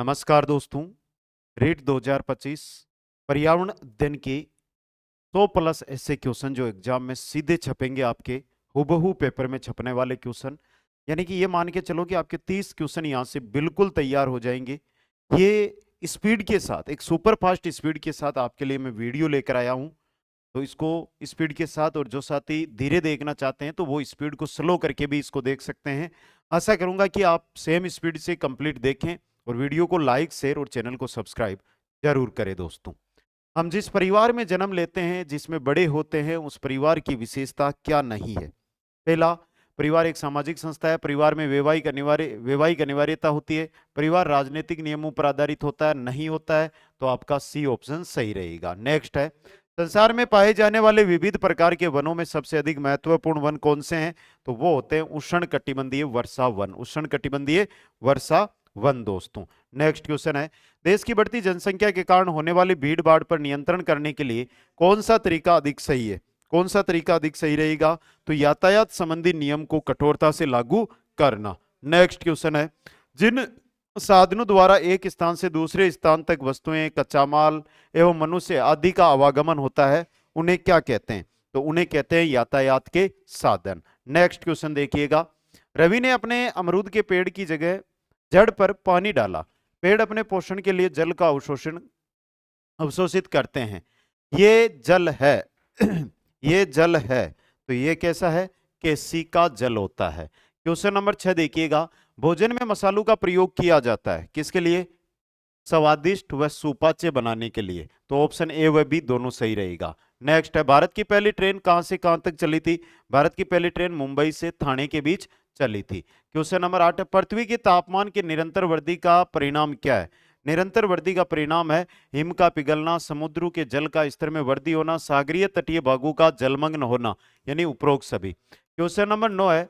नमस्कार दोस्तों। रीट 2025 पर्यावरण दिन के 100 प्लस ऐसे क्वेश्चन जो एग्जाम में सीधे छपेंगे, आपके हूबहू पेपर में छपने वाले क्वेश्चन। यानी कि ये मान के चलो कि आपके 30 क्वेश्चन यहाँ से बिल्कुल तैयार हो जाएंगे। ये स्पीड के साथ, एक सुपर फास्ट स्पीड के साथ आपके लिए मैं वीडियो लेकर आया हूँ। तो इसको स्पीड के साथ, और जो साथी धीरे देखना चाहते हैं तो वो स्पीड को स्लो करके भी इसको देख सकते हैं। आशा करूंगा कि आप सेम स्पीड से कंप्लीट देखें और वीडियो को लाइक, शेयर और चैनल को सब्सक्राइब जरूर करें। दोस्तों, हम जिस परिवार में जन्म लेते हैं, जिसमें बड़े होते हैं, उस परिवार की विशेषता क्या नहीं है? पहला, परिवार एक सामाजिक संस्था है। परिवार में वैवाहिक अनिवार्यता होती है। परिवार राजनीतिक नियमों पर आधारित होता है, नहीं होता है? तो आपका सी ऑप्शन सही रहेगा। नेक्स्ट है, संसार में पाए जाने वाले विविध प्रकार के वनों में सबसे अधिक महत्वपूर्ण वन कौन से हैं? तो वो होते हैं उष्णकटिबंधीय वर्षा वन। उष्णकटिबंधीय वर्षा वन। दोस्तों, नेक्स्ट क्वेश्चन है, देश की बढ़ती जनसंख्या के कारण होने वाली भीड़ भाड़ पर नियंत्रण करने के लिए कौन सा तरीका अधिक सही है? कौन सा तरीका अधिक सही रहेगा? तो यातायात संबंधी नियम को कठोरता से लागू करना। नेक्स्ट क्वेश्चन है, जिन साधनों द्वारा एक स्थान से दूसरे स्थान तक वस्तुएं, कच्चा माल एवं मनुष्य आदि का आवागमन होता है, उन्हें क्या कहते हैं? तो उन्हें कहते हैं यातायात के साधन। नेक्स्ट क्वेश्चन देखिएगा, रवि ने अपने अमरूद के पेड़ की जगह जड़ पर पानी डाला। पेड़ अपने पोषण के लिए जल का अवशोषित करते हैं। ये जल है ये जल है, तो ये कैसा है? केसी का जल होता है। क्वेश्चन नंबर 6 देखिएगा, भोजन में मसालों का प्रयोग किया जाता है किसके लिए? स्वादिष्ट व सुपाच्य बनाने के लिए। तो ऑप्शन ए व बी दोनों सही रहेगा। नेक्स्ट है, भारत की पहली ट्रेन कहां से कहां तक चली थी? भारत की पहली ट्रेन मुंबई से ठाणे के बीच चली थी। क्वेश्चन नंबर 8 है, पृथ्वी के तापमान की निरंतर वृद्धि का परिणाम क्या है? निरंतर वृद्धि का परिणाम है हिम का पिघलना, समुद्रों के जल का स्तर में वृद्धि होना, सागरीय तटीय भागों का जलमग्न होना, यानी उपरोक्त सभी। क्वेश्चन नंबर 9 है,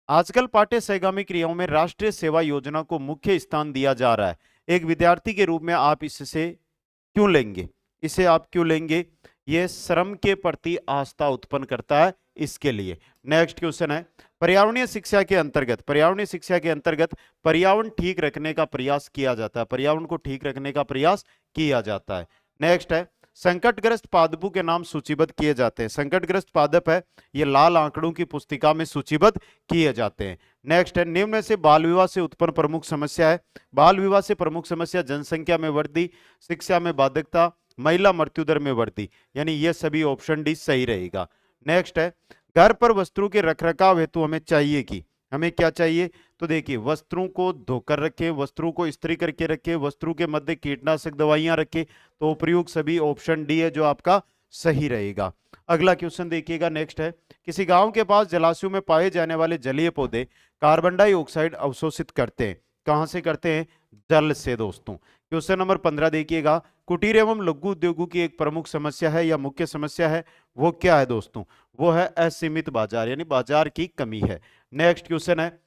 आजकल पाठ्य सहगामी क्रियाओं में राष्ट्रीय सेवा योजना को मुख्य स्थान दिया जा रहा है। एक विद्यार्थी के रूप में आप इससे क्यों लेंगे? इसे आप क्यों लेंगे? यह श्रम के प्रति आस्था उत्पन्न करता है, इसके लिए। नेक्स्ट क्वेश्चन है, पर्यावरणीय शिक्षा के अंतर्गत पर्यावरण ठीक रखने का प्रयास किया जाता है। पर्यावरण को ठीक रखने का प्रयास किया जाता है। नेक्स्ट है, संकटग्रस्त पादपों के नाम सूचीबद्ध किए जाते हैं। संकटग्रस्त पादप है, ये लाल आंकड़ों की पुस्तिका में सूचीबद्ध किए जाते हैं। नेक्स्ट है, निम्न में से बाल विवाह से उत्पन्न प्रमुख समस्या है। बाल विवाह से प्रमुख समस्या जनसंख्या में वृद्धि, शिक्षा में बाध्यता, महिला मृत्यु दर में वृद्धि, यानी ये सभी ऑप्शन डी सही रहेगा। नेक्स्ट है, घर पर वस्त्रों के रखरखाव हेतु हमें चाहिए कि हमें क्या चाहिए? तो देखिए, वस्त्रों को धोकर रखें, वस्त्रों को इस्त्री करके रखें, वस्त्रों के मध्य कीटनाशक दवाइयां रखें। तो उपयुक्त सभी ऑप्शन डी है जो आपका सही रहेगा। अगला क्वेश्चन देखिएगा। नेक्स्ट है, किसी गांव के पास जलाशयों में पाए जाने वाले जलीय पौधे कार्बन डाइऑक्साइड अवशोषित करते हैं। कहां से करते हैं? जल से। दोस्तों, क्वेश्चन नंबर 15 देखिएगा, कुटीर एवं लघु उद्योगों की एक प्रमुख समस्या है या मुख्य समस्या है, वो क्या है? दोस्तों, वो है असीमित बाजार, यानी बाजार की कमी है। नेक्स्ट क्वेश्चन है,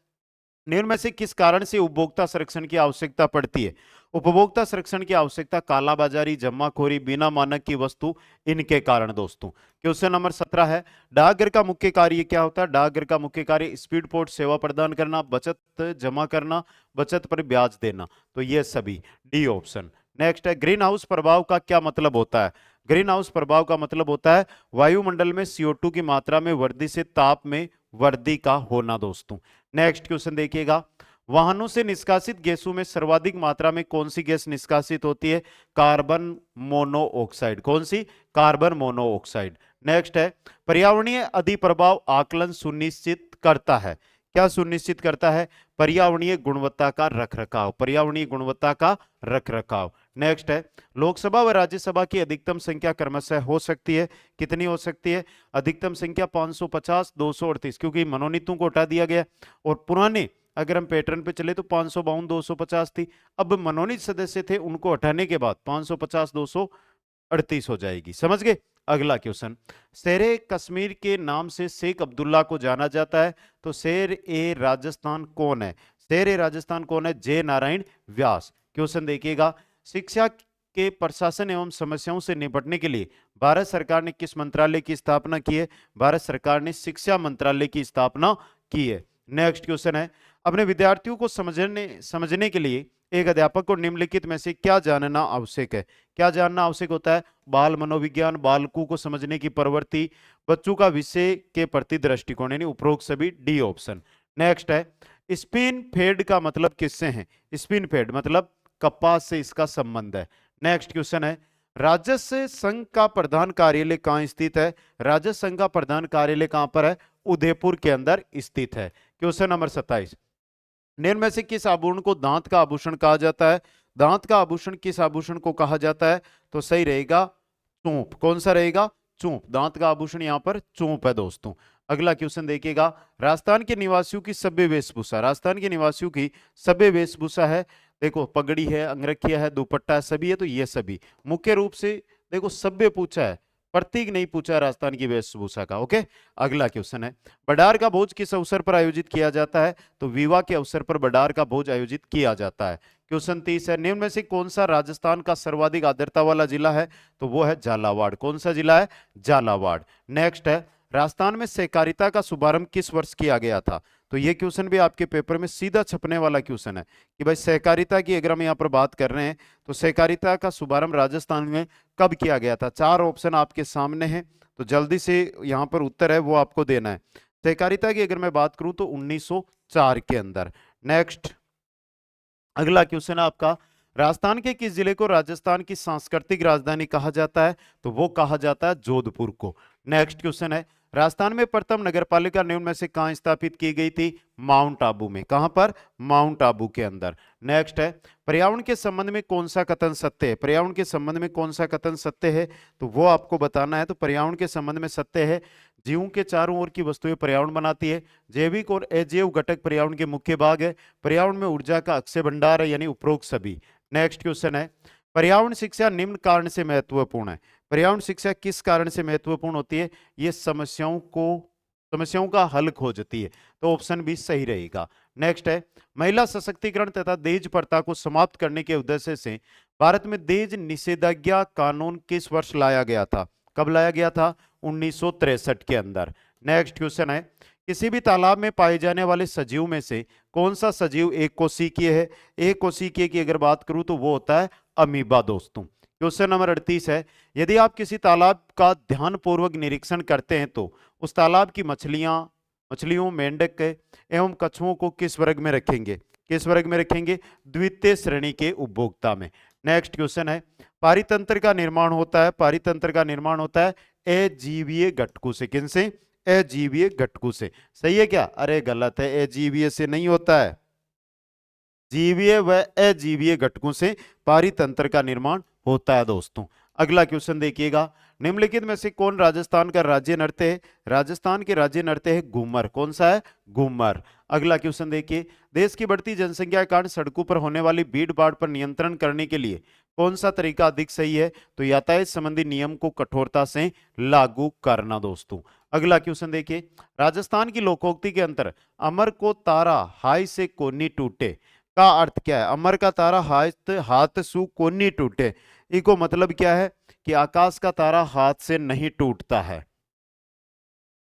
निम्न में से किस कारण से उपभोक्ता संरक्षण की आवश्यकता पड़ती है? उपभोक्ता संरक्षण की आवश्यकता कालाबाजारी, जमाखोरी, बिना मानक की वस्तु, इनके कारण। दोस्तों, क्वेश्चन नंबर 17 है, डाकघर का मुख्य कार्य क्या होता है? डाकघर का मुख्य कार्य स्पीड पोस्ट सेवा प्रदान करना, बचत जमा करना, बचत पर ब्याज देना। तो ये सभी डी ऑप्शन। नेक्स्ट है, ग्रीन हाउस प्रभाव का क्या मतलब होता है? ग्रीन हाउस प्रभाव का मतलब होता है वायुमंडल में CO2 की मात्रा में वृद्धि से ताप में वृद्धि का होना। दोस्तों, नेक्स्ट क्वेश्चन देखिएगा, वाहनों से निष्कासित गैसों में सर्वाधिक मात्रा में कौन सी गैस निष्कासित होती है? Carbon monoxide. कौन सी? Carbon monoxide. नेक्स्ट है, पर्यावरणीय अधिप्रभाव आकलन सुनिश्चित करता है। क्या सुनिश्चित करता है? पर्यावरणीय गुणवत्ता का रखरखाव। पर्यावरणीय गुणवत्ता का रखरखाव। नेक्स्ट है, लोकसभा व राज्यसभा की अधिकतम संख्या क्रमशः हो सकती है, कितनी हो सकती है? अधिकतम संख्या 550, 238, क्योंकि मनोनीतों को हटा दिया गया। और पुराने अगर हम पैटर्न पे चले तो 552, 250 थी। अब मनोनीत सदस्य थे, उनको हटाने के बाद 550, 238 हो जाएगी। समझ गए? अगला क्वेश्चन, शेरे कश्मीर के नाम से शेख अब्दुल्ला को जाना जाता है। तो शेर ए राजस्थान कौन है? शेर ए राजस्थान कौन है? जय नारायण व्यास। क्वेश्चन देखिएगा, शिक्षा के प्रशासन एवं समस्याओं से निपटने के लिए भारत सरकार ने किस मंत्रालय की स्थापना की है? भारत सरकार ने शिक्षा मंत्रालय की स्थापना की है। नेक्स्ट क्वेश्चन है, अपने विद्यार्थियों को समझने के लिए एक अध्यापक को निम्नलिखित में से क्या जानना आवश्यक है? क्या जानना आवश्यक होता है? बाल मनोविज्ञान, बालकों को समझने की प्रवृत्ति, बच्चों का विषय के प्रति दृष्टिकोण, यानी उपरोक्त सभी, डी ऑप्शन। नेक्स्ट है, स्पिन फेड का मतलब किससे है? स्पिन फेड मतलब कपास से इसका संबंध है। नेक्स्ट क्वेश्चन है, राजस्व संघ का प्रधान कार्यालय कहाँ स्थित है? राजस्व संघ का प्रधान कार्यालय कहां पर है? उदयपुर के अंदर स्थित है। क्वेश्चन नंबर 27, निम्न में से किस आभूषण को दांत का आभूषण कहा जाता है? दांत का आभूषण किस आभूषण को कहा जाता है? तो सही रहेगा चूंप। कौन सा रहेगा? चूंप। दांत का आभूषण यहां पर चूंप है दोस्तों। अगला क्वेश्चन देखिएगा, राजस्थान के निवासियों की सभ्य वेशभूषा। राजस्थान के निवासियों की सभ्य वेशभूषा है, देखो पगड़ी है, अंगरखिया है, दुपट्टा है, सभी है, तो ये सभी मुख्य रूप से देखो सभ्य पूछा है, प्रतीक नहीं पूछा राजस्थान की वेशभूषा का। ओके, अगला क्वेश्चन है, बडार का भोज किस अवसर पर आयोजित किया जाता है? तो विवाह के अवसर पर बडार का भोज आयोजित किया जाता है। क्वेश्चन 30 है, निम्न में से कौन सा राजस्थान का सर्वाधिक आर्द्रता वाला जिला है? तो वो है झालावाड़। कौन सा जिला है? झालावाड़। नेक्स्ट है, राजस्थान में सहकारिता का शुभारंभ किस वर्ष किया गया था? तो ये क्वेश्चन भी आपके पेपर में सीधा छपने वाला क्वेश्चन है कि भाई सहकारिता की अगर हम यहाँ पर बात कर रहे हैं तो सहकारिता का शुभारंभ राजस्थान में कब किया गया था? चार ऑप्शन आपके सामने हैं, तो जल्दी से यहाँ पर उत्तर है वो आपको देना है। सहकारिता की अगर मैं बात करूं तो 1904 के अंदर। नेक्स्ट, अगला क्वेश्चन है आपका, राजस्थान के किस जिले को राजस्थान की सांस्कृतिक राजधानी कहा जाता है? तो वो कहा जाता है जोधपुर को। नेक्स्ट क्वेश्चन है, राजस्थान में प्रथम नगरपालिका निम्न में से कहां स्थापित की गई थी? माउंट आबू में। कहां पर? माउंट आबू के अंदर। नेक्स्ट है, पर्यावरण के संबंध में कौन सा कथन सत्य है? पर्यावरण के संबंध में कौन सा कथन सत्य है? तो वो आपको बताना है। तो पर्यावरण के संबंध में सत्य है, जीवों के चारों ओर की वस्तुएं पर्यावरण बनाती है, जैविक और अजैव घटक पर्यावरण के मुख्य भाग है, पर्यावरण में ऊर्जा का अक्षय भंडार है, यानी उपरोक्त सभी। नेक्स्ट क्वेश्चन है, पर्यावरण शिक्षा निम्न कारण से महत्वपूर्ण है। पर्यावरण शिक्षा किस कारण से महत्वपूर्ण होती है? ये समस्याओं का हल खोजती है, तो ऑप्शन बी सही रहेगा। नेक्स्ट है, महिला सशक्तिकरण तथा दहेज प्रथा को समाप्त करने के उद्देश्य से भारत में दहेज निषेधाज्ञा कानून किस वर्ष लाया गया था? कब लाया गया था? 1963 के अंदर। नेक्स्ट क्वेश्चन है, किसी भी तालाब में पाए जाने वाले सजीव में से कौन सा सजीव एक कोशिकीय है? एक कोशिकीय की अगर बात करूं तो वो होता है अमीबा दोस्तों। क्वेश्चन नंबर 38 है, यदि आप किसी तालाब का ध्यानपूर्वक निरीक्षण करते हैं तो उस तालाब की मछलियों, मेंढक एवं कछुओं को किस वर्ग में रखेंगे? किस वर्ग में रखेंगे? द्वितीय श्रेणी के उपभोक्ता में। नेक्स्ट क्वेश्चन है, पारितंत्र का निर्माण होता है, पारितंत्र का निर्माण होता है अजीवीय घटकों से। किनसे? अजीवीय घटकों से। सही है क्या? अरे गलत है, अजीवीय से नहीं होता है, जीवीय व अजीवीय घटकों से पारितंत्र का निर्माण होता है दोस्तों। अगला क्वेश्चन देखिएगा, निम्नलिखित में से कौन राजस्थान का राज्य नृत्य है? राजस्थान के राज्य नृत्य है घूमर। कौन सा है? घूमर। अगला क्वेश्चन देखिए, देश की बढ़ती जनसंख्या के कारण सड़कों पर होने वाली भीड़ भाड़ पर नियंत्रण करने के लिए कौन सा तरीका अधिक सही है? तो यातायात संबंधी नियम को कठोरता से लागू करना दोस्तों। अगला क्वेश्चन देखिए, राजस्थान की लोकोक्ति के अंतर अमर को तारा हाय से कोनी टूटे का अर्थ क्या है? अमर का तारा हाथ सु कोनी टूटे, इको मतलब क्या है कि आकाश का तारा हाथ से नहीं टूटता है।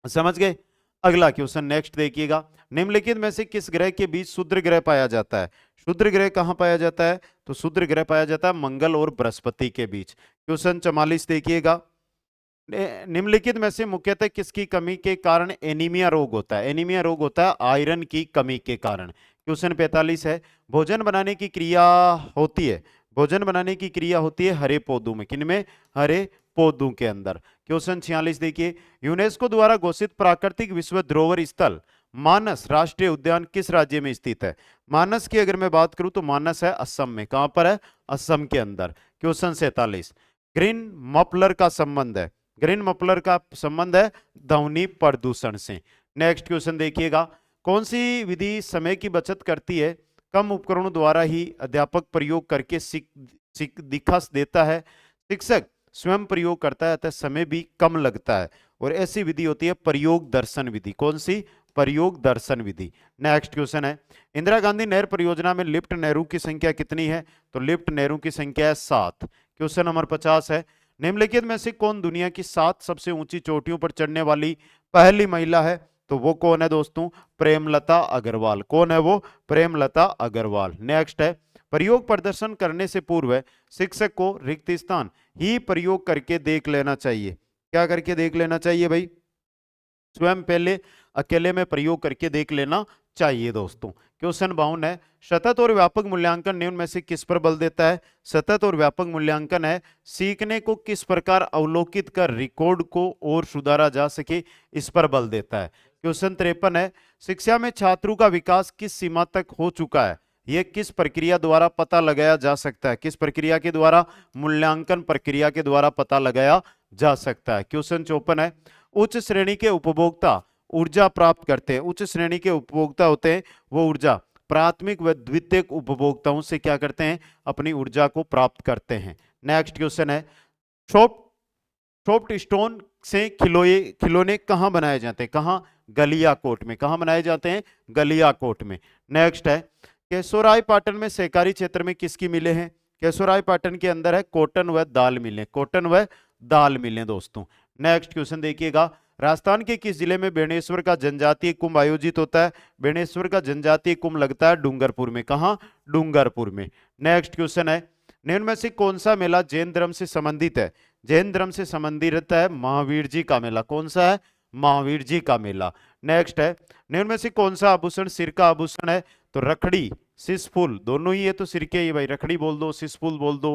समझ गए? अगला क्वेश्चन नेक्स्ट देखिएगा, निम्नलिखित में से किस ग्रह के बीच क्षुद्र ग्रह पाया जाता है? क्षुद्र ग्रह कहां पाया जाता है? तो क्षुद्र ग्रह पाया जाता है मंगल और बृहस्पति के बीच। क्वेश्चन 44 देखिएगा, निम्नलिखित में से मुख्यतः किसकी कमी के कारण एनीमिया रोग होता है? एनीमिया रोग होता है आयरन की कमी के कारण। क्वेश्चन 45 है, भोजन बनाने की क्रिया होती है, भोजन बनाने की क्रिया होती है हरे पौधों में। किनमें? हरे पौधों के अंदर। क्वेश्चन 46 देखिए, यूनेस्को द्वारा घोषित प्राकृतिक विश्व धरोहर स्थल मानस राष्ट्रीय उद्यान किस राज्य में स्थित है? मानस की अगर मैं बात करूं तो मानस है असम में। कहां पर है? असम के अंदर। क्वेश्चन 47, ग्रीन मफलर का संबंध है, ग्रीन मफलर का संबंध है ध्वनि प्रदूषण से। नेक्स्ट क्वेश्चन देखिएगा, कौन सी विधि समय की बचत करती है? कम उपकरणों द्वारा ही अध्यापक प्रयोग करके दिखा देता है, शिक्षक स्वयं प्रयोग करता है, अतः समय भी कम लगता है, और ऐसी विधि होती है प्रयोग दर्शन विधि। कौन सी? प्रयोग दर्शन विधि। नेक्स्ट क्वेश्चन है, इंदिरा गांधी नहर परियोजना में लिफ्ट नहरों की संख्या कितनी है? तो लिफ्ट नहरों की संख्या है 7। क्वेश्चन नंबर 50 है, निम्नलिखित में से कौन दुनिया की 7 सबसे ऊंची चोटियों पर चढ़ने वाली पहली महिला है? तो वो कौन है दोस्तों? प्रेमलता अग्रवाल। कौन है वो? प्रेमलता अग्रवाल। नेक्स्ट है, प्रयोग प्रदर्शन करने से पूर्व शिक्षक को रिक्त स्थान ही प्रयोग करके देख लेना चाहिए। क्या करके देख लेना चाहिए भाई? स्वयं पहले अकेले में प्रयोग करके देख लेना चाहिए दोस्तों। क्वेश्चन 52 है, सतत और व्यापक मूल्यांकन निम्न में से किस पर बल देता है? सतत और व्यापक मूल्यांकन है सीखने को किस प्रकार अवलोकित कर रिकॉर्ड को और सुधारा जा सके, इस पर बल देता है। क्वेश्चन 53 है, शिक्षा में छात्रों का विकास किस सीमा तक हो चुका है, यह किस प्रक्रिया द्वारा पता लगाया जा सकता है? किस प्रक्रिया के द्वारा? मूल्यांकन प्रक्रिया के द्वारा पता लगाया जा सकता है। क्वेश्चन 54 है, उच्च श्रेणी के उपभोक्ता ऊर्जा प्राप्त करते हैं। उच्च श्रेणी के उपभोक्ता होते हैं वो ऊर्जा प्राथमिक व द्वितीयक उपभोक्ताओं से क्या करते हैं? अपनी ऊर्जा को प्राप्त करते हैं। नेक्स्ट क्वेश्चन है, सॉफ्ट स्टोन से खिलौने कहाँ बनाए जाते हैं? कहाँ? गलियाकोट में। कहाँ बनाए जाते हैं? गलियाकोट में। नेक्स्ट है, केशोराय पाटन में सहकारी क्षेत्र में किसकी मिलें हैं? केशोराय पाटन के अंदर है कॉटन व दाल मिलें। कॉटन व दाल मिलें दोस्तों। नेक्स्ट क्वेश्चन देखिएगा, राजस्थान के किस जिले में बेणेश्वर का जनजातीय कुंभ आयोजित होता है? बेणेश्वर का जनजातीय कुंभ लगता है डूंगरपुर में। कहां? डूंगरपुर में। नेक्स्ट क्वेश्चन है, निम्न में से कौन सा मेला जैन धर्म से संबंधित है? जैन धर्म से संबंधित है महावीर जी का मेला। कौन सा है? महावीर जी का मेला। नेक्स्ट है, निम्न में से कौन सा आभूषण सिर का आभूषण है? तो रखड़ी, सिसफुल, दोनों ही है तो सिर के ही भाई। रखड़ी बोल दो, सिसफुल बोल दो,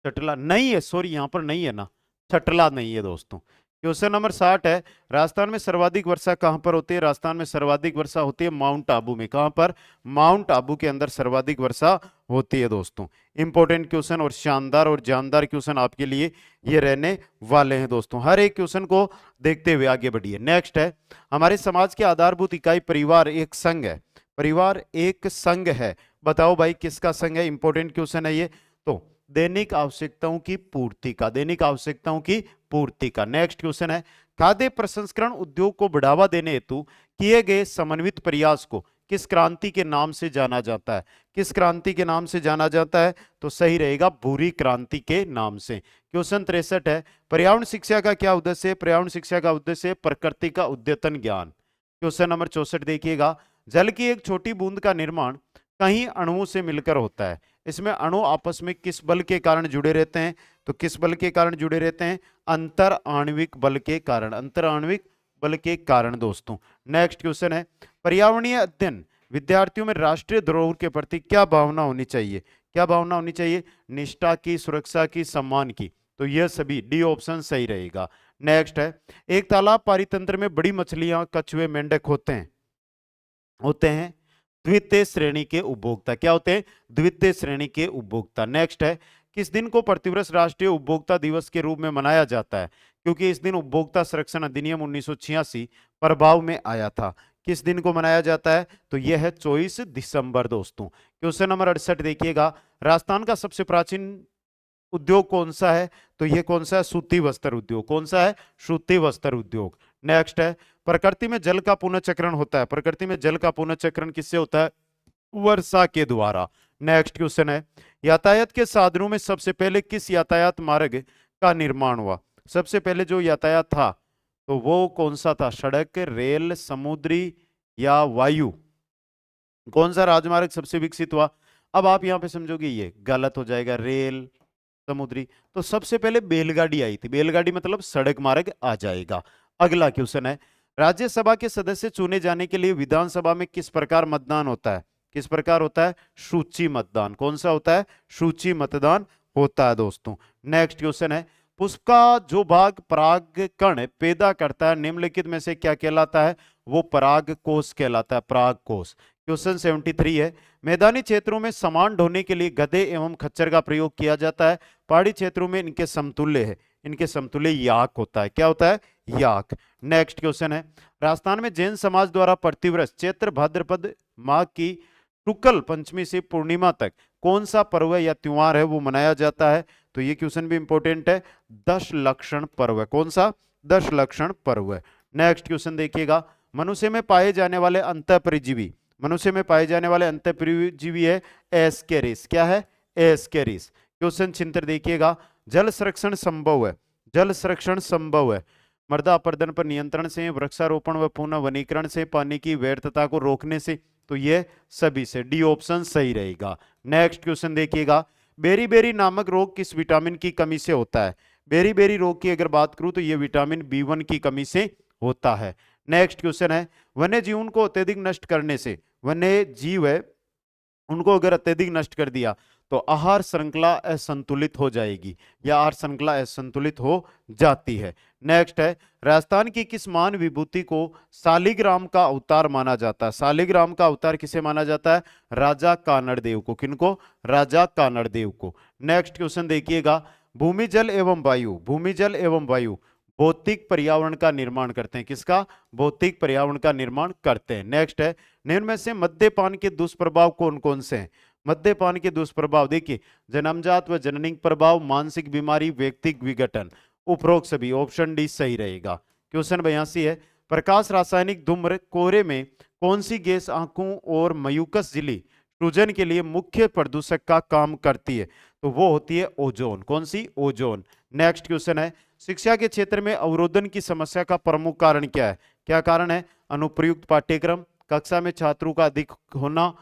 छटला नहीं है, सॉरी यहां पर नहीं है ना, छटला नहीं है दोस्तों। क्वेश्चन नंबर 60 है, राजस्थान में सर्वाधिक वर्षा कहां पर होती है? राजस्थान में सर्वाधिक वर्षा होती है माउंट आबू में। कहां पर? माउंट आबू के अंदर सर्वाधिक वर्षा होती है दोस्तों। इंपॉर्टेंट क्वेश्चन और शानदार और जानदार क्वेश्चन आपके लिए ये रहने वाले हैं दोस्तों। हर एक क्वेश्चन को देखते हुए आगे बढ़िए। नेक्स्ट है, हमारे समाज की आधारभूत इकाई परिवार एक संघ है। परिवार एक संघ है, बताओ भाई किसका संघ है? इंपॉर्टेंट क्वेश्चन है ये। तो दैनिक आवश्यकताओं की पूर्ति का, दैनिक आवश्यकताओं की पूर्ति का। नेक्स्ट क्वेश्चन है, खाद्य प्रसंस्करण उद्योग को बढ़ावा देने हेतु किए गए समन्वित प्रयास को किस क्रांति के नाम से जाना जाता है? किस क्रांति के नाम से जाना जाता है? तो सही रहेगा भूरी क्रांति के नाम से। क्वेश्चन 63 है, पर्यावरण शिक्षा का क्या उद्देश्य है? पर्यावरण शिक्षा का उद्देश्य है प्रकृति का उद्यतन ज्ञान। क्वेश्चन नंबर 64 देखिएगा, जल की एक छोटी बूंद का निर्माण कई अणुओं से मिलकर होता है। इसमें अणु आपस में किस बल के कारण जुड़े रहते हैं? तो किस बल के कारण जुड़े रहते हैं? अंतर आणविक बल के कारण। अंतर आणविक बल के कारण दोस्तों। नेक्स्ट क्वेश्चन है, पर्यावरणीय अध्ययन विद्यार्थियों में राष्ट्रीय धरोहर के प्रति क्या भावना होनी चाहिए? क्या भावना होनी चाहिए? निष्ठा की, सुरक्षा की, सम्मान की। तो यह सभी डी ऑप्शन सही रहेगा। नेक्स्ट है, एक तालाब पारितंत्र में बड़ी मछलियां, कछुए, मेंढक होते हैं द्वितीय श्रेणी के उपभोक्ता। क्या होते हैं? द्वितीय श्रेणी के उपभोक्ता। नेक्स्ट है, किस दिन को प्रतिवर्ष राष्ट्रीय उपभोक्ता दिवस के रूप में मनाया जाता है? क्योंकि इस दिन उपभोक्ता संरक्षण अधिनियम 1986 प्रभाव में आया था। किस दिन को मनाया जाता है? तो यह है 24 दिसंबर दोस्तों। क्वेश्चन नंबर 68 देखिएगा, राजस्थान का सबसे प्राचीन उद्योग कौन सा है? तो यह कौन सा है? सूती वस्त्र उद्योग। कौन सा है? सूती वस्त्र उद्योग। नेक्स्ट है, प्रकृति में जल का पुनर्चक्रण होता है। प्रकृति में जल का पुनर्चक्रण किससे होता है? वर्षा के द्वारा। नेक्स्ट क्वेश्चन है, यातायात के साधनों में सबसे पहले किस यातायात मार्ग का निर्माण हुआ? सबसे पहले जो यातायात था तो वो कौन सा था? सड़क, रेल, समुद्री या वायु? कौन सा राजमार्ग सबसे विकसित हुआ? अब आप यहां पे समझोगे ये गलत हो जाएगा, रेल, समुद्री। तो सबसे पहले बैलगाड़ी आई थी। बैलगाड़ी मतलब सड़क मार्ग आ जाएगा। अगला क्वेश्चन है, राज्यसभा के सदस्य चुने जाने के लिए विधानसभा में किस प्रकार मतदान होता है? किस प्रकार होता है? सूची मतदान। कौन सा होता है? सूची मतदान होता है दोस्तों। नेक्स्ट क्वेश्चन है, पुष्प का जो भाग पराग कण पैदा करता है निम्नलिखित में से क्या कहलाता है? वो पराग कोष कहलाता है, पराग कोष। क्वेश्चन 73 है, मैदानी क्षेत्रों में सामान ढोने के लिए गधे एवं खच्चर का प्रयोग किया जाता है। पहाड़ी क्षेत्रों में इनके समतुल्य है, इनके समतुल्य याक होता है। क्या होता है? याक। नेक्स्ट क्वेश्चन है, राजस्थान में जैन समाज द्वारा प्रतिवर्ष चैत्र भाद्रपद माह की शुक्ल पंचमी से पूर्णिमा तक कौन सा पर्व या त्योहार है वो मनाया जाता है? तो ये क्वेश्चन भी इंपॉर्टेंट है, दश लक्षण पर्व है। कौन सा? दश लक्षण पर्व है। नेक्स्ट क्वेश्चन देखिएगा, मनुष्य में पाए जाने वाले अंतःपरजीवी, मनुष्य में पाए जाने वाले अंतःपरजीवी है एस्केरिस। क्या है? एस्केरिस। क्वेश्चन 76 देखिएगा, जल संरक्षण संभव है, जल संरक्षण संभव है मृदा अपरदन पर नियंत्रण से, वृक्षारोपण व पुनः वनीकरण से, पानी की व्यर्थता को रोकने से तो ये सभी से डी ऑप्शन सही रहेगा। नेक्स्ट क्वेश्चन देखिएगा, बेरी बेरी नामक रोग किस विटामिन की कमी से होता है? बेरी बेरी रोग की अगर बात करूं तो ये विटामिन B1 की कमी से होता है। नेक्स्ट क्वेश्चन है, वन्य जीवन को अत्यधिक नष्ट करने से, वन्य जीव है उनको अगर अत्यधिक नष्ट कर दिया तो आहार श्रृंखला असंतुलित हो जाएगी या आहार श्रृंखला असंतुलित हो जाती है। नेक्स्ट है, राजस्थान की किस महान विभूति को शालिग्राम का अवतार माना जाता है? शालिग्राम का अवतार किसे माना जाता है? राजा कानड़देव को। किनको? राजा कानड़देव को। नेक्स्ट क्वेश्चन देखिएगा, भूमि जल एवं वायु, भूमि जल एवं वायु भौतिक पर्यावरण का निर्माण करते हैं। किसका? भौतिक पर्यावरण का निर्माण करते हैं। नेक्स्ट है, निम्न में से मद्यपान के दुष्प्रभाव कौन कौन से हैं? मद्यपान के दुष्प्रभाव देखिए, जन्मजात व जननिक प्रभाव, मानसिक बीमारी, व्यक्तिगत विघटन, उपरोक्त सभी। ऑप्शन डी सही रहेगा। क्वेश्चन 82 है, प्रकाश रासायनिक धूम्र कोहरे में कौन सी गैस आंखों और म्यूकस झिल्ली सूजन के लिए मुख्य प्रदूषक का काम करती है? तो वो होती है ओजोन। कौन सी? ओजोन। नेक्स्ट क्वेश्चन है, शिक्षा के क्षेत्र में अवरोधन की समस्या का प्रमुख कारण क्या है? क्या कारण है? अनुप्रयुक्त पाठ्यक्रम, कक्षा में छात्रों का अधिक होना,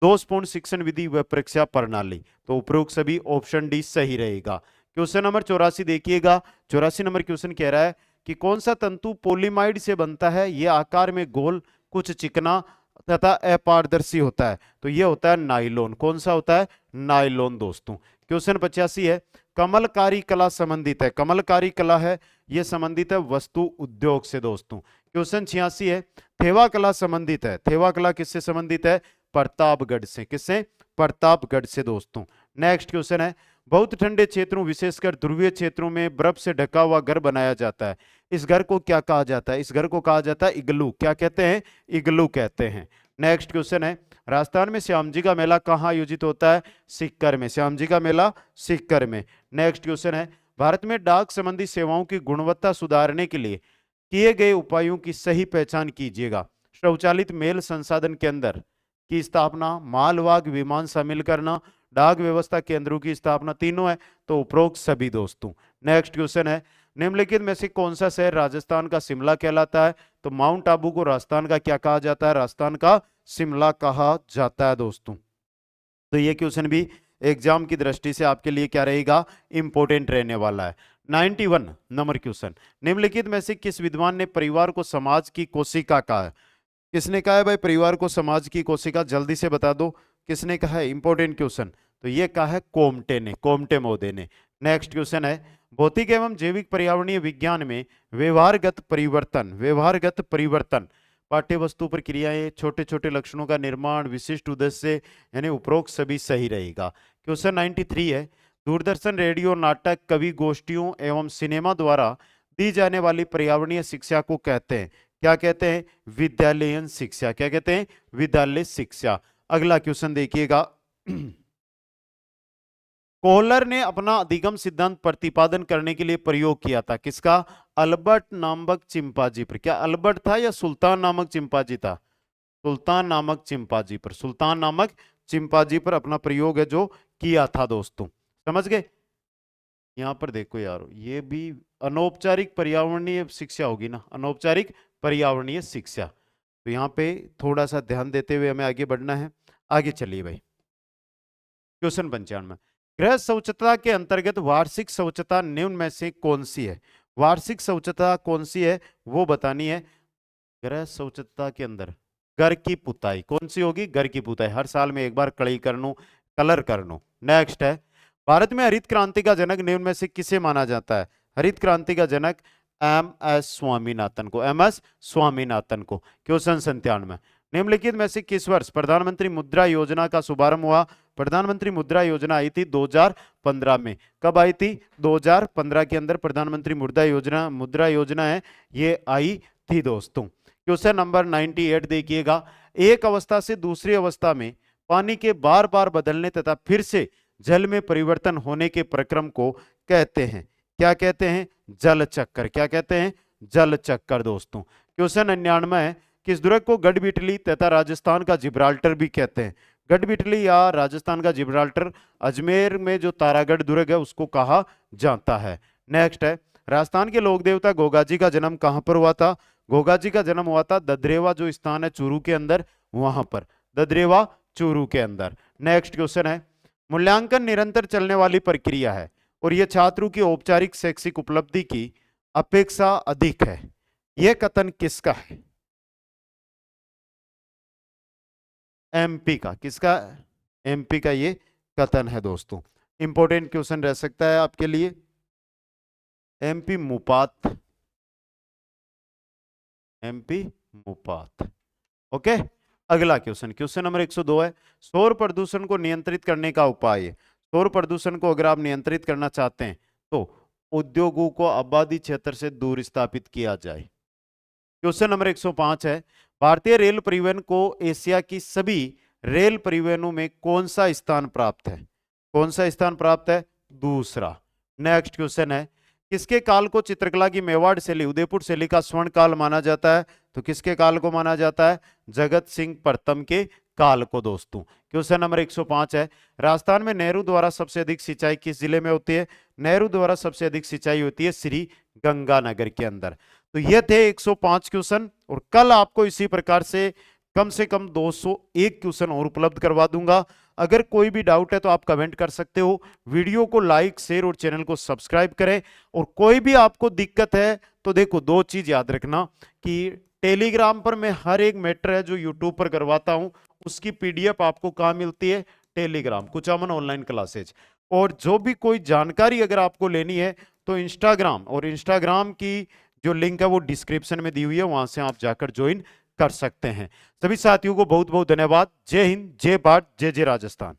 दोषपूर्ण शिक्षण विधि व परीक्षा प्रणाली। तो उपरोक्त सभी। ऑप्शन डी सही रहेगा। क्वेश्चन नंबर 84 देखिएगा, 84 नंबर क्वेश्चन कह रहा है कि कौन सा तंतु पॉलीमाइड से बनता है? यह आकार में गोल, कुछ चिकना तथा अपारदर्शी होता है। तो यह होता है नाइलॉन। कौन सा होता है? नाइलॉन दोस्तों। क्वेश्चन 85 है, कमलकारी कला संबंधित है, कमलकारी कला है यह संबंधित है वस्तु उद्योग से दोस्तों। क्वेश्चन 86 है, थेवा कला संबंधित है, थेवा कला किससे संबंधित है? प्रतापगढ़ से। किससे? प्रतापगढ़ से दोस्तों। नेक्स्ट क्वेश्चन है, बहुत ठंडे क्षेत्रों विशेषकर ध्रुवीय क्षेत्रों में बर्फ से ढका हुआ घर बनाया जाता है, इस घर को क्या कहा जाता है? इस घर को कहा जाता है इग्लू। क्या कहते हैं? इग्लू कहते हैं। नेक्स्ट क्वेश्चन है, राजस्थान में श्याम जी का मेला कहाँ आयोजित होता है? सीकर में। श्याम जी का मेला सीकर में। नेक्स्ट क्वेश्चन है, भारत में डाक संबंधी सेवाओं की गुणवत्ता सुधारने के लिए किए गए उपायों की सही पहचान कीजिएगा। स्वचालित मेल संसाधन केंद्र की स्थापना, मालवाहक विमान शामिल करना, डाक व्यवस्था केंद्रों की स्थापना, तीनों है। तो उपरोक्त सभी दोस्तों। नेक्स्ट क्वेश्चन है, निम्नलिखित में से कौन सा शहर राजस्थान का शिमला कहलाता है? तो माउंट आबू को राजस्थान का क्या कहा जाता है? राजस्थान का शिमला कहा जाता है दोस्तों। तो ये क्वेश्चन भी एग्जाम की दृष्टि से आपके लिए क्या रहेगा? इंपॉर्टेंट रहने वाला है। 91 नंबर क्वेश्चन, निम्नलिखित में से किस विद्वान ने परिवार को समाज की कोशिका कहा है? किसने कहा है भाई परिवार को समाज की कोशिका? जल्दी से बता दो किसने कहा है? Important question. तो ये कहा है कोमटे ने, कोमटे महोदय ने। नेक्स्ट क्वेश्चन है, भौतिक एवं जैविक पर्यावरणीय विज्ञान में व्यवहारगत परिवर्तन, व्यवहारगत परिवर्तन पाठ्य वस्तु प्रक्रियाएं, छोटे छोटे लक्षणों का निर्माण, विशिष्ट उद्देश्य, यानी उपरोक्त सभी सही रहेगा। क्वेश्चन 93 है, दूरदर्शन, रेडियो, नाटक, कवि गोष्ठियों एवं सिनेमा द्वारा दी जाने वाली पर्यावरणीय शिक्षा को कहते हैं? क्या कहते हैं? विद्यालयन शिक्षा। क्या कहते हैं? विद्यालय शिक्षा। अगला क्वेश्चन देखिएगा, कोहलर ने अपना अधिगम सिद्धांत प्रतिपादन करने के लिए प्रयोग किया था। किसका? अल्बर्ट नामक चिंपांजी पर। क्या अल्बर्ट था या सुल्तान नामक चिंपांजी था? सुल्तान नामक चिंपांजी पर, सुल्तान नामक चिंपांजी पर अपना प्रयोग है जो किया था दोस्तों। समझ गए? यहां पर देखो यार, ये भी अनौपचारिक पर्यावरणीय शिक्षा होगी ना, अनौपचारिक पर्यावरणीय शिक्षा। तो यहाँ पे थोड़ा सा ध्यान देते हुए हमें आगे बढ़ना है। आगे चलिए भाई, क्वेश्चन 95, गृह शौचता के अंतर्गत वार्षिक शौचता निम्न में से कौन सी है? वार्षिक शौचता कौन सी है वो बतानी है। गृह शौचता के अंदर घर की पुताई कौन सी होगी? घर की पुताई, हर साल में एक बार कड़ी करनो, कलर करनो। नेक्स्ट है, भारत में हरित क्रांति का जनक निम्न में से किसे माना जाता है? हरित क्रांति का जनक MS स्वामीनाथन को, MS स्वामीनाथन को। क्वेश्चन 97, निम्नलिखित में से किस वर्ष प्रधानमंत्री मुद्रा योजना का शुभारंभ हुआ? प्रधानमंत्री मुद्रा योजना आई थी 2015 में। कब आई थी? 2015 के अंदर प्रधानमंत्री मुद्रा योजना है ये आई थी दोस्तों। क्वेश्चन नंबर 98 देखिएगा, एक अवस्था से दूसरी अवस्था में पानी के बार बार बदलने तथा फिर से जल में परिवर्तन होने के प्रक्रम को कहते हैं? क्या कहते हैं? जल चक्कर। क्या कहते हैं? जल चक्कर दोस्तों। क्वेश्चन 99 है, किस दुर्ग को गढ़बिटली तथा राजस्थान का जिब्राल्टर भी कहते हैं? गढ़बिटली या राजस्थान का जिब्राल्टर, अजमेर में जो तारागढ़ दुर्ग है उसको कहा जाता है। नेक्स्ट है, राजस्थान के लोक देवता गोगा जी का जन्म कहां पर हुआ था? गोगा जी का जन्म हुआ था ददरेवा जो स्थान है चूरू के अंदर, वहां पर। ददरेवा चूरू के अंदर। नेक्स्ट क्वेश्चन है, मूल्यांकन निरंतर चलने वाली प्रक्रिया है और यह छात्रों की औपचारिक शैक्षिक उपलब्धि की अपेक्षा अधिक है। यह कथन किसका है? एमपी का। किसका? एमपी का ये कथन है दोस्तों। इंपॉर्टेंट क्वेश्चन रह सकता है आपके लिए। एमपी मुपात, एमपी मुपात। ओके, अगला क्वेश्चन, क्वेश्चन नंबर 102 है, सौर प्रदूषण को नियंत्रित करने का उपाय। सौर प्रदूषण को अगर आप नियंत्रित करना चाहते हैं तो उद्योगों को आबादी क्षेत्र से दूर स्थापित किया जाए। क्वेश्चन नंबर 105 है, भारतीय रेल परिवहन को एशिया की सभी रेल परिवहनों में कौन सा स्थान प्राप्त है? कौन सा स्थान प्राप्त है? दूसरा। नेक्स्ट क्वेश्चन है, किसके काल को चित्रकला की मेवाड़ शैली, उदयपुर शैली का स्वर्ण काल माना जाता है? तो किसके काल को माना जाता है? जगत सिंह प्रथम के काल को दोस्तों। क्वेश्चन नंबर 105 है, राजस्थान में नेहरू द्वारा सबसे अधिक सिंचाई किस जिले में होती है? नेहरू द्वारा सबसे अधिक सिंचाई होती है श्री गंगानगर के अंदर। तो ये थे 105 क्वेश्चन और कल आपको इसी प्रकार से कम 201 क्वेश्चन और उपलब्ध करवा दूंगा। अगर कोई भी डाउट है तो आप कमेंट कर सकते हो। वीडियो को लाइक, शेयर और चैनल को सब्सक्राइब करें। और कोई भी आपको दिक्कत है तो देखो, दो चीज याद रखना कि टेलीग्राम पर मैं हर एक मैटर है जो यूट्यूब पर करवाता हूं उसकी पीडीएफ आपको कहां मिलती है? Telegram, Kuchaman online classes. और जो भी कोई जानकारी अगर आपको लेनी है तो इंस्टाग्राम, और इंस्टाग्राम की जो लिंक है वो डिस्क्रिप्शन में दी हुई है, वहां से आप जाकर ज्वाइन कर सकते हैं। सभी साथियों को बहुत बहुत धन्यवाद। जय हिंद, जय भारत, जय जय राजस्थान।